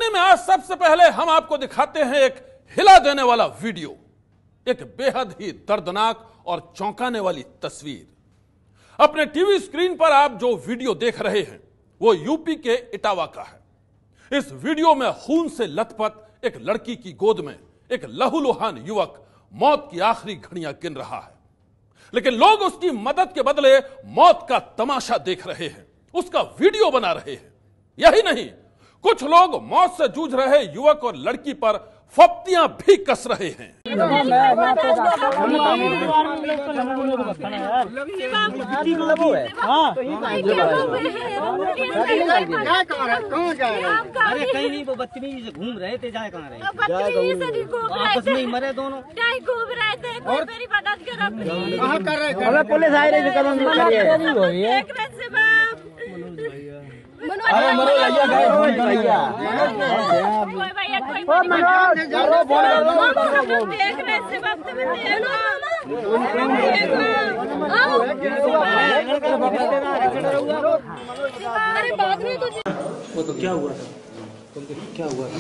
सनसनी में आज सबसे पहले हम आपको दिखाते हैं एक हिला देने वाला वीडियो, एक बेहद ही दर्दनाक और चौंकाने वाली तस्वीर। अपने टीवी स्क्रीन पर आप जो वीडियो देख रहे हैं वो यूपी के इटावा का है। इस वीडियो में खून से लथपथ एक लड़की की गोद में एक लहूलुहान युवक मौत की आखिरी घड़ियां गिन रहा है, लेकिन लोग उसकी मदद के बदले मौत का तमाशा देख रहे हैं, उसका वीडियो बना रहे हैं। यही नहीं, कुछ लोग मौत से जूझ रहे युवक और लड़की पर फप्तियां भी कस रहे हैं। अरे कहीं नहीं, वो बदतमीजी से घूम रहे थे, जाए कहाँ रहे? आपस में ही मरे दोनों। घूम रहे थे, कोई मेरी मदद करो। पुलिस आई रही थी, अरे मरो भैया, वो तो क्या हुआ था? क्या हुआ था?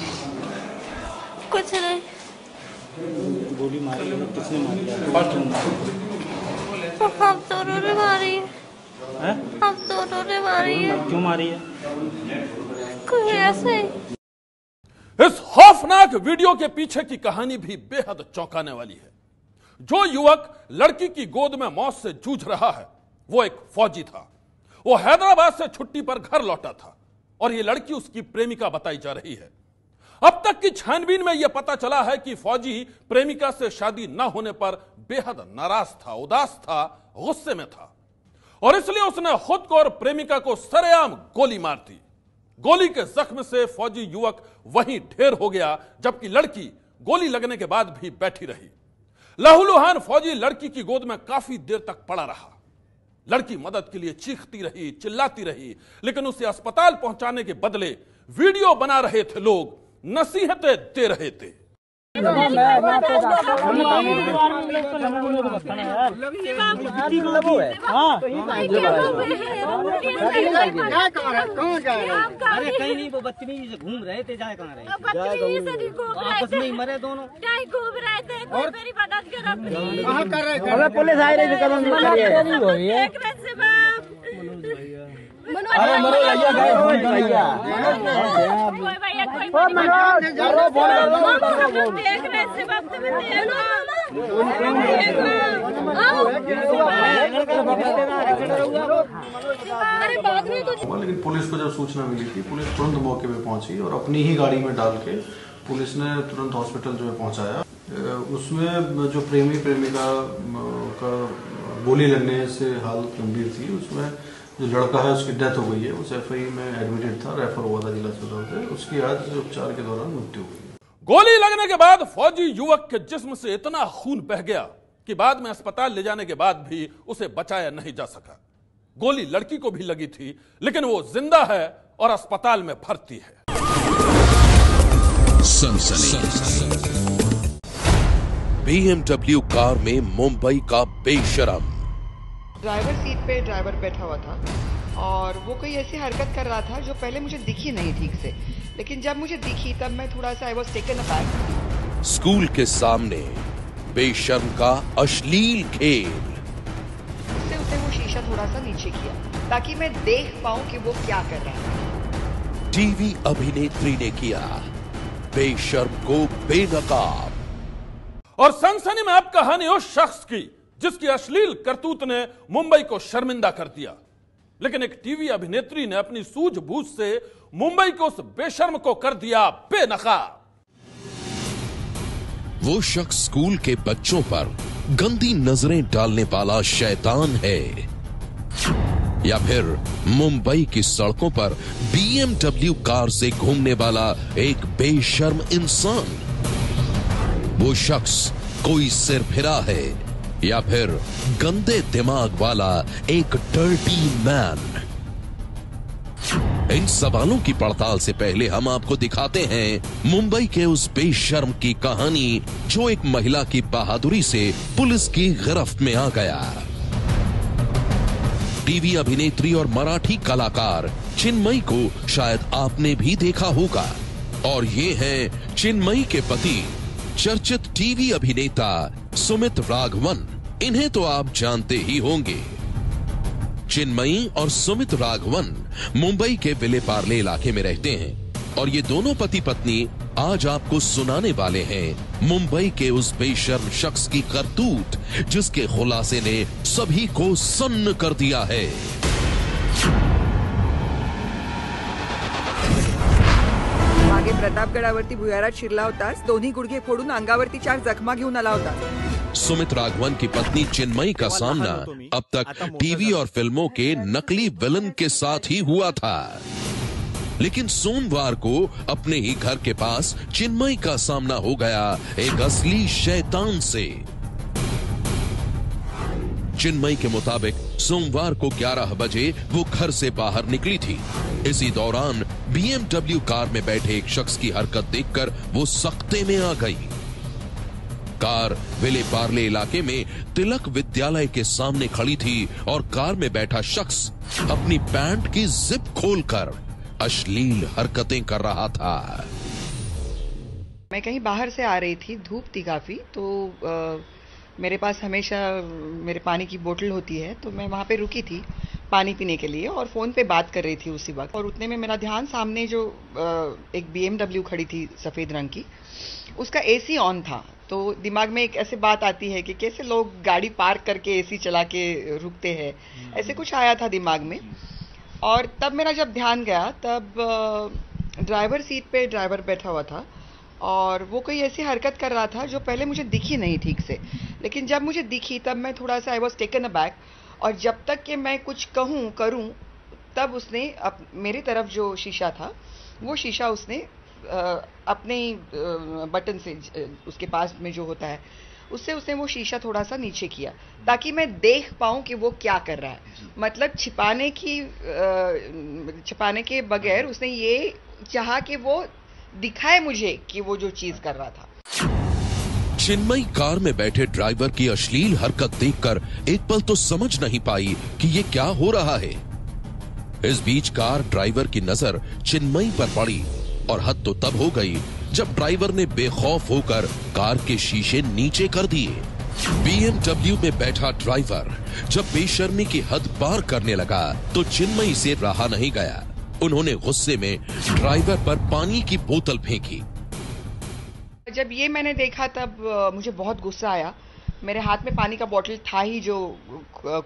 कुछ नहीं। गोली मारी है, किसने मारी है? हम दोनों ने मारी है। हम दोनों ने मारी है। क्यों मारी है? कुछ ऐसे ही। इस खौफनाक वीडियो के पीछे की कहानी भी बेहद चौंकाने वाली है। जो युवक लड़की की गोद में मौत से जूझ रहा है वो एक फौजी था। वो हैदराबाद से छुट्टी पर घर लौटा था और ये लड़की उसकी प्रेमिका बताई जा रही है। अब तक की छानबीन में यह पता चला है कि फौजी प्रेमिका से शादी न होने पर बेहद नाराज था, उदास था, गुस्से में था और इसलिए उसने खुद को और प्रेमिका को सरेआम गोली मार दी। गोली के जख्म से फौजी युवक वहीं ढेर हो गया, जबकि लड़की गोली लगने के बाद भी बैठी रही। लहूलुहान फौजी लड़की की गोद में काफी देर तक पड़ा रहा। लड़की मदद के लिए चीखती रही, चिल्लाती रही, लेकिन उसे अस्पताल पहुंचाने के बदले वीडियो बना रहे थे लोग, नसीहतें दे रहे थे। अरे कहीं नहीं, वो बदतमीजी से घूम रहे थे, जाए कहाँ रहे? आपस में ही मरे दोनों। घूम रहे थे, कोई मेरी मदद करो। अरे पुलिस आई रही थी, अरे मरो भैया, लेकिन पुलिस को जब सूचना मिली थी, पुलिस तुरंत मौके पे पहुंची और अपनी ही गाड़ी में डाल के पुलिस ने तुरंत हॉस्पिटल जो है पहुंचाया। उसमें जो प्रेमिका का गोली लगने से हालत गंभीर थी, उसमें जो लड़का है उसकी डेथ हो गई है। उस एफआई में एडमिटेड था, रेफर हुआ था जिला अस्पताल से। उसकी आज उपचार के दौरान मृत्यु हुई। गोली लगने के बाद फौजी युवक के जिस्म से इतना खून बह गया कि बाद में अस्पताल ले जाने के बाद भी उसे बचाया नहीं जा सका। गोली लड़की को भी लगी थी, लेकिन वो जिंदा है और अस्पताल में भर्ती है। सनसनी। BMW कार में मुंबई का बेशरम। ड्राइवर सीट पे ड्राइवर बैठा हुआ था और वो कोई ऐसी हरकत कर रहा था जो पहले मुझे दिखी नहीं ठीक से, लेकिन जब मुझे दिखी तब मैं थोड़ा सा I was taken aback. School के सामने बेशर्म का अश्लील खेल। उससे वो शीशा थोड़ा सा नीचे किया ताकि मैं देख पाऊं कि वो क्या कर रहा है। टीवी अभिनेत्री ने किया बेशर्म को बेनकाब। और सनसनी में अब कहानी उस शख्स की जिसकी अश्लील करतूत ने मुंबई को शर्मिंदा कर दिया, लेकिन एक टीवी अभिनेत्री ने अपनी सूझबूझ से मुंबई को उस बेशर्म को कर दिया बेनकाब। वो शख्स स्कूल के बच्चों पर गंदी नजरें डालने वाला शैतान है या फिर मुंबई की सड़कों पर BMW कार से घूमने वाला एक बेशर्म इंसान। वो शख्स कोई सिरफिरा है या फिर गंदे दिमाग वाला एक डर्टी मैन। इन सवालों की पड़ताल से पहले हम आपको दिखाते हैं मुंबई के उस बेशर्म की कहानी जो एक महिला की बहादुरी से पुलिस की गिरफ्त में आ गया। टीवी अभिनेत्री और मराठी कलाकार चिन्मयी को शायद आपने भी देखा होगा। और ये हैं चिन्मयी के पति, चर्चित टीवी अभिनेता सुमित राघवन। इन्हें तो आप जानते ही होंगे। चिन्मयी और सुमित राघवन मुंबई के विले पार्ले इलाके में रहते हैं और ये दोनों पति पत्नी आज आपको सुनाने वाले हैं मुंबई के उस बेशर्म शख्स की करतूत, जिसके खुलासे ने सभी को सन्न कर दिया है। मागे प्रतापगडावरती भुयारात शिरला होतास, दोन्ही गुडघे फोडून अंगावरती 4 जखमा घेऊन आला होता। सुमित राघवन की पत्नी चिन्मयी का सामना अब तक टीवी और फिल्मों के नकली विलन के साथ ही हुआ था, लेकिन सोमवार को अपने ही घर के पास चिन्मयी का सामना हो गया एक असली शैतान से। चिन्मयी के मुताबिक सोमवार को 11 बजे वो घर से बाहर निकली थी। इसी दौरान BMW कार में बैठे एक शख्स की हरकत देखकर वो सख्ते में आ गई। कार विले पार्ले इलाके में तिलक विद्यालय के सामने खड़ी थी और कार में बैठा शख्स अपनी पैंट की जिप खोलकर अश्लील हरकतें कर रहा था। मैं कहीं बाहर से आ रही थी, धूप थी काफी, तो मेरे पास हमेशा मेरे पानी की बोतल होती है, तो मैं वहां पे रुकी थी पानी पीने के लिए और फोन पे बात कर रही थी उसी वक्त। और उतने में मेरा ध्यान सामने जो एक BMW खड़ी थी सफेद रंग की, उसका AC ऑन था। तो दिमाग में एक ऐसे बात आती है कि कैसे लोग गाड़ी पार्क करके AC चला के रुकते हैं, ऐसे कुछ आया था दिमाग में। और तब मेरा जब ध्यान गया, तब ड्राइवर सीट पे ड्राइवर बैठा हुआ था और वो कोई ऐसी हरकत कर रहा था जो पहले मुझे दिखी नहीं ठीक से, लेकिन जब मुझे दिखी तब मैं थोड़ा सा आई वॉज टेकन अबैक। और जब तक कि मैं कुछ करूं तब उसने मेरी तरफ जो शीशा था, वो शीशा उसने अपने बटन से, उसके पास में जो होता है उससे उसने वो शीशा थोड़ा सा नीचे किया ताकि मैं देख पाऊं कि वो क्या कर रहा है। मतलब छिपाने के बगैर उसने ये चाहा कि वो दिखाए मुझे कि वो जो चीज कर रहा था। चिन्मयी कार में बैठे ड्राइवर की अश्लील हरकत देखकर एक पल तो समझ नहीं पाई कि ये क्या हो रहा है। इस बीच कार ड्राइवर की नजर चिन्मयी पर पड़ी और हद तो तब हो गई जब ड्राइवर ने बेखौफ होकर कार के शीशे नीचे कर दिए। BMW में बैठा ड्राइवर जब बेशर्मी की हद पार करने लगा तो चिन्मयी से रहा नहीं गया। उन्होंने गुस्से में ड्राइवर पर पानी की बोतल फेंकी। जब ये मैंने देखा तब मुझे बहुत गुस्सा आया। मेरे हाथ में पानी का बोतल था ही जो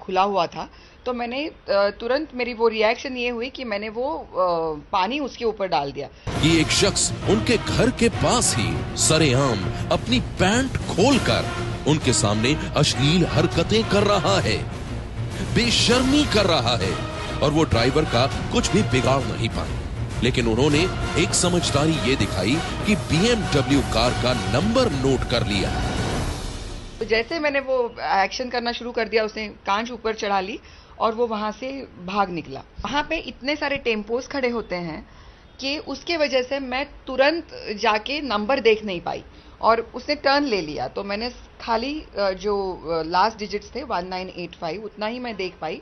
खुला हुआ था, तो मैंने तुरंत, मेरी वो रिएक्शन ये हुई कि मैंने वो पानी उसके ऊपर डाल दिया। ये एक शख्स उनके घर के पास ही सरेआम अपनी पैंट खोलकर उनके सामने अश्लील हरकतें कर रहा है, बेशर्मी कर रहा है और वो ड्राइवर का कुछ भी बिगाड़ नहीं पाए। लेकिन उन्होंने एक समझदारी ये दिखाई कि BMW कार का नंबर नोट कर लिया। तो जैसे मैंने वो एक्शन करना शुरू कर दिया, उसने कांच ऊपर चढ़ा ली और वो वहां से भाग निकला। वहां पे इतने सारे टेम्पोस खड़े होते हैं कि उसके वजह से मैं तुरंत जाके नंबर देख नहीं पाई और उसने टर्न ले लिया। तो मैंने खाली जो लास्ट डिजिट्स थे 1985 उतना ही मैं देख पाई।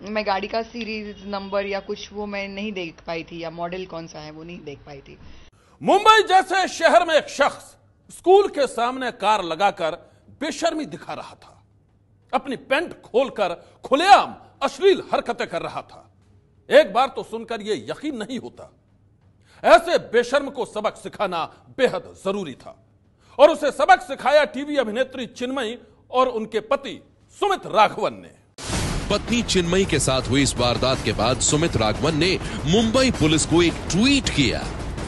मैं गाड़ी का सीरीज नंबर या कुछ वो मैं नहीं देख पाई थी, या मॉडल कौन सा है वो नहीं देख पाई थी। मुंबई जैसे शहर में एक शख्स स्कूल के सामने कार लगाकर बेशर्मी दिखा रहा था, अपनी पैंट खोलकर खुलेआम अश्लील हरकतें कर रहा था। एक बार तो सुनकर यह यकीन नहीं होता। ऐसे बेशर्म को सबक सिखाना बेहद जरूरी था और उसे सबक सिखाया टीवी अभिनेत्री चिन्मयी और उनके पति सुमित राघवन ने। पत्नी चिन्मयी के साथ हुई इस वारदात के बाद सुमित राघवन ने मुंबई पुलिस को एक ट्वीट किया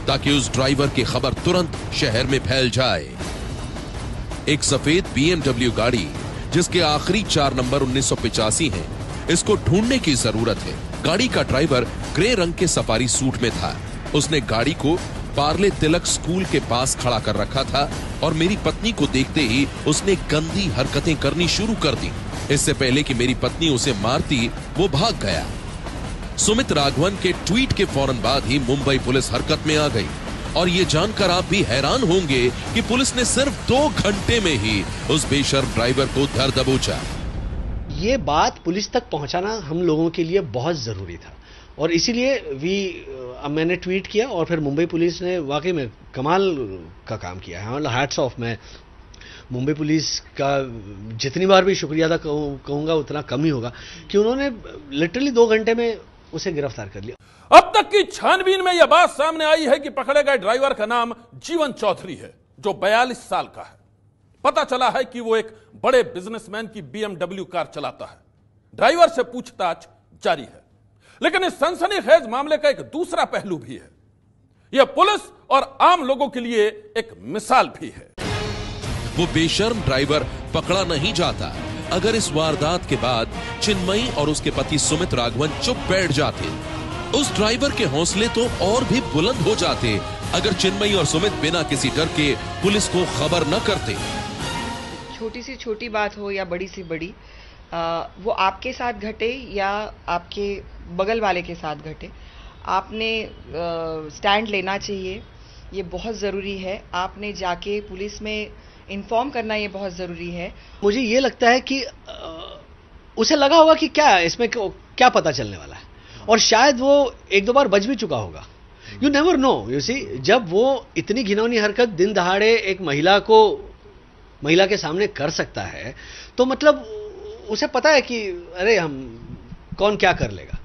ताकि उस ड्राइवर की खबर तुरंत शहर में फैल जाए। एक सफेद BMW गाड़ी जिसके आखिरी 4 नंबर 1985 हैं, इसको ढूंढने की जरूरत है। गाड़ी का ड्राइवर ग्रे रंग के सफारी सूट में था। उसने गाड़ी को पार्ले तिलक स्कूल के पास खड़ा कर रखा था और मेरी पत्नी को देखते ही उसने गंदी हरकतें करनी शुरू कर दी। इससे पहले कि मेरी पत्नी उसे मारती, वो भाग गया। सुमित राघवन के ट्वीट के फौरन बाद ही मुंबई पुलिस हरकत में आ गई और ये जानकर आप भी हैरान होंगे कि पुलिस ने सिर्फ 2 घंटे में ही उस बेशर्म ड्राइवर को धर दबोचा। ये बात पुलिस तक पहुंचाना हम लोगों के लिए बहुत जरूरी था और इसीलिए मैंने ट्वीट किया और फिर मुंबई पुलिस ने वाकई में कमाल का काम किया है। मतलब हैट्स ऑफ। मैं मुंबई पुलिस का जितनी बार भी शुक्रिया अदा कहूंगा उतना कम ही होगा कि उन्होंने लिटरली 2 घंटे में उसे गिरफ्तार कर लिया। अब तक की छानबीन में यह बात सामने आई है कि पकड़े गए ड्राइवर का नाम जीवन चौधरी है, जो 42 साल का है। पता चला है कि वो एक बड़े बिजनेसमैन की BMW कार चलाता है। ड्राइवर से पूछताछ जारी है, लेकिन इस सनसनीखेज मामले का एक दूसरा पहलू भी है। यह पुलिस और आम लोगों के लिए एक मिसाल भी है। वो बेशर्म ड्राइवर पकड़ा नहीं जाता अगर इस वारदात के बाद चिन्मयी और उसके पति सुमित राघवन चुप बैठ जाते। उस ड्राइवर के हौसले तो और भी बुलंद हो जाते अगर चिन्मयी और सुमित बिना किसी डर के पुलिस को खबर न करते। छोटी सी छोटी बात हो या बड़ी सी बड़ी, वो आपके साथ घटे या आपके बगल वाले के साथ घटे, आपने स्टैंड लेना चाहिए। ये बहुत ज़रूरी है। आपने जाके पुलिस में इन्फॉर्म करना ये बहुत ज़रूरी है। मुझे ये लगता है कि उसे लगा होगा कि क्या इसमें क्या पता चलने वाला है, और शायद वो 1-2 बार बच भी चुका होगा। You never know. You see, जब वो इतनी घिनौनी हरकत दिन दहाड़े एक महिला के सामने कर सकता है, तो मतलब उसे पता है कि अरे हम कौन क्या कर लेगा।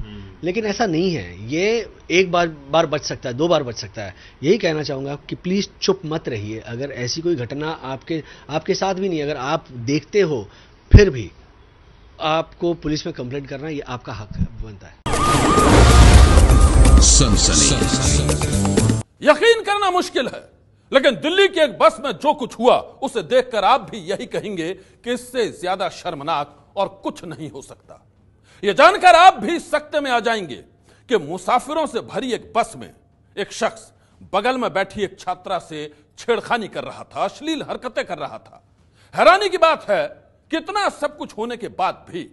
लेकिन ऐसा नहीं है। ये एक बार बच सकता है, 2 बार बच सकता है। यही कहना चाहूंगा कि प्लीज चुप मत रहिए। अगर ऐसी कोई घटना आपके साथ भी नहीं, अगर आप देखते हो, फिर भी आपको पुलिस में कंप्लेंट करना ये आपका हक बनता है। यकीन करना मुश्किल है, लेकिन दिल्ली की एक बस में जो कुछ हुआ उसे देखकर आप भी यही कहेंगे कि इससे ज्यादा शर्मनाक और कुछ नहीं हो सकता। यह जानकर आप भी सकते में आ जाएंगे कि मुसाफिरों से भरी एक बस में एक शख्स बगल में बैठी एक छात्रा से छेड़खानी कर रहा था, अश्लील हरकतें कर रहा था। हैरानी की बात है कि इतना सब कुछ होने के बाद भी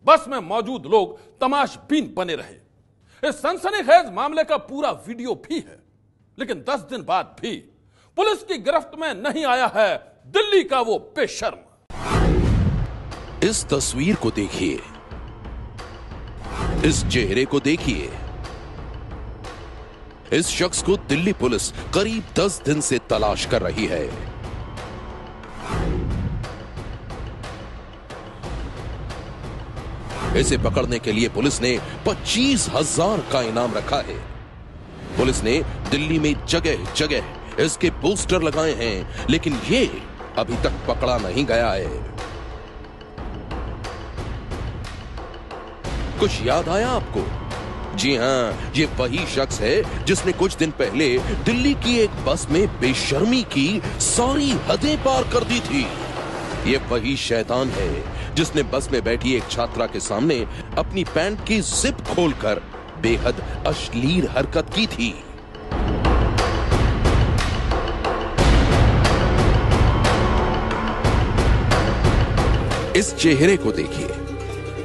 बस में मौजूद लोग तमाशबीन बने रहे। इस सनसनीखेज मामले का पूरा वीडियो भी है, लेकिन 10 दिन बाद भी पुलिस की गिरफ्त में नहीं आया है दिल्ली का वो बेशर्म। इस तस्वीर को देखिए, इस चेहरे को देखिए। इस शख्स को दिल्ली पुलिस करीब 10 दिन से तलाश कर रही है। इसे पकड़ने के लिए पुलिस ने 25,000 का इनाम रखा है। पुलिस ने दिल्ली में जगह जगह इसके पोस्टर लगाए हैं, लेकिन ये अभी तक पकड़ा नहीं गया है। कुछ याद आया आपको? जी हां, ये वही शख्स है जिसने कुछ दिन पहले दिल्ली की एक बस में बेशर्मी की सारी हदें पार कर दी थी। ये वही शैतान है जिसने बस में बैठी एक छात्रा के सामने अपनी पैंट की जिप खोलकर बेहद अश्लील हरकत की थी। इस चेहरे को देखिए।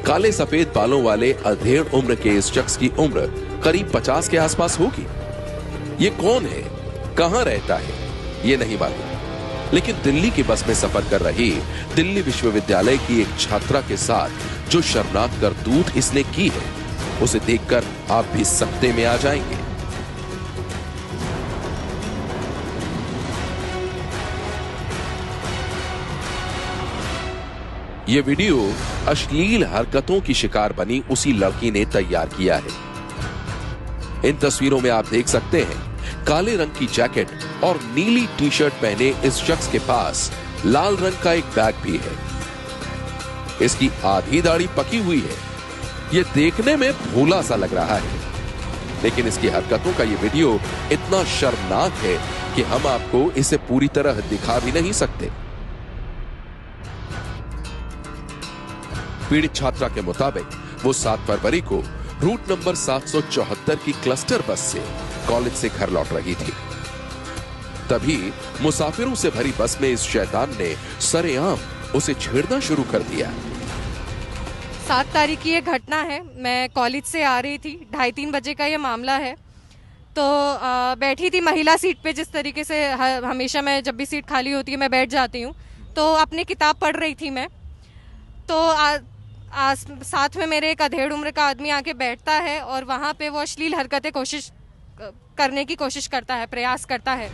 काले सफेद बालों वाले अधेड़ उम्र के इस शख्स की उम्र करीब 50 के आसपास होगी। ये कौन है, कहां रहता है, ये नहीं मालूम, लेकिन दिल्ली की बस में सफर कर रही दिल्ली विश्वविद्यालय की एक छात्रा के साथ जो शर्मनाक करतूत इसने की है, उसे देखकर आप भी सकते में आ जाएंगे। यह वीडियो अश्लील हरकतों की शिकार बनी उसी लड़की ने तैयार किया है। इन तस्वीरों में आप देख सकते हैं काले रंग की जैकेट और नीली टी शर्ट पहने इस शख्स के पास लाल रंग का एक बैग भी है। इसकी आधी दाढ़ी पकी हुई है। यह देखने में भोला सा लग रहा है, लेकिन इसकी हरकतों का यह वीडियो इतना शर्मनाक है कि हम आपको इसे पूरी तरह दिखा भी नहीं सकते। पीड़ित छात्रा के मुताबिक वो 7 फरवरी को रूट नंबर 774 की क्लस्टर बस से कॉलेज से घर लौट रही थी। तभी मुसाफिरों से भरी बस में इस शैतान ने सरेआम उसे छेड़ना शुरू कर दिया। 7 तारीख की ये घटना है। मैं कॉलेज से आ रही थी, 2:30-3 बजे का ये मामला है। तो बैठी थी महिला सीट पे, जिस तरीके से हमेशा मैं जब भी सीट खाली होती है मैं बैठ जाती हूँ। तो अपनी किताब पढ़ रही थी मैं। तो साथ में मेरे एक अधेड़ उम्र का आदमी आके बैठता है और वहाँ पे वो अश्लील हरकतें करने की कोशिश करता है, प्रयास करता है।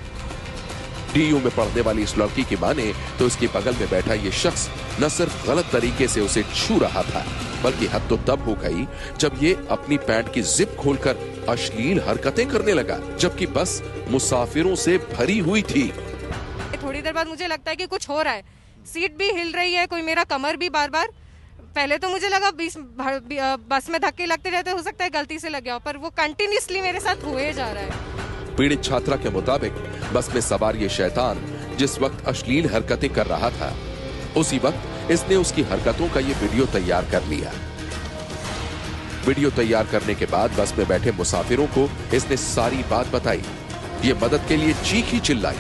डीयू में पढ़ने वाली इस लड़की की माने तो इसके बगल में बैठा ये शख्स न सिर्फ गलत तरीके से उसे छू रहा था, बल्कि हद तो तब हो गई जब ये अपनी पैंट की जिप खोलकर अश्लील हरकतें करने लगा, जबकि बस मुसाफिरों से भरी हुई थी। थोड़ी देर बाद मुझे लगता है कि कुछ हो रहा है, सीट भी हिल रही है, कोई मेरा कमर भी बार बार, पहले तो मुझे लगा बस में धक्के लगते रहते, हो सकता है गलती से लग गया, पर वो कंटिन्यूअसली मेरे साथ हुए जा रहा है। पीड़ित छात्रा के मुताबिक बस में सवार ये शैतान जिस वक्त अश्लील हरकतें कर रहा था, उसी वक्त इसने उसकी हरकतों का ये वीडियो तैयार कर लिया। वीडियो तैयार करने के बाद बस में बैठे मुसाफिरों को इसने सारी बात बताई। ये मदद के लिए चीखी चिल्लाई,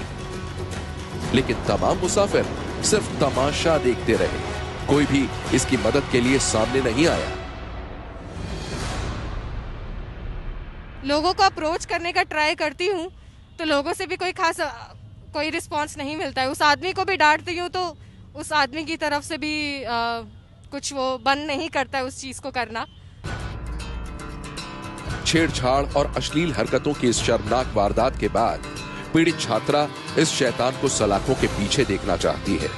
लेकिन तमाम मुसाफिर सिर्फ तमाशा देखते रहे, कोई भी इसकी मदद के लिए सामने नहीं आया। लोगों को अप्रोच करने का ट्राई करती हूँ तो लोगों से भी कोई रिस्पांस नहीं मिलता है। उस आदमी को भी डांटती हूँ तो उस आदमी की तरफ से भी कुछ वो बंद नहीं करता है उस चीज को करना। छेड़छाड़ और अश्लील हरकतों की इस शर्मनाक वारदात के बाद पीड़ित छात्रा इस शैतान को सलाखों के पीछे देखना चाहती है।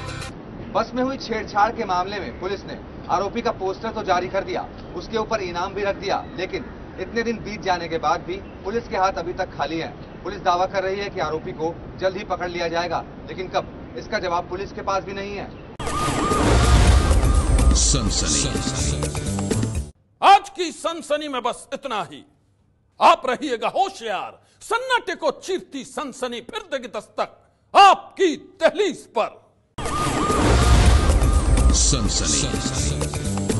बस में हुई छेड़छाड़ के मामले में पुलिस ने आरोपी का पोस्टर तो जारी कर दिया, उसके ऊपर इनाम भी रख दिया, लेकिन इतने दिन बीत जाने के बाद भी पुलिस के हाथ अभी तक खाली हैं। पुलिस दावा कर रही है कि आरोपी को जल्द ही पकड़ लिया जाएगा, लेकिन कब, इसका जवाब पुलिस के पास भी नहीं है। आज की सनसनी में बस इतना ही। आप रहिएगा होशियार, सन्नाटे को चीरती सनसनी फिर देगी दस्तक आपकी दहलीज पर। सनसनी।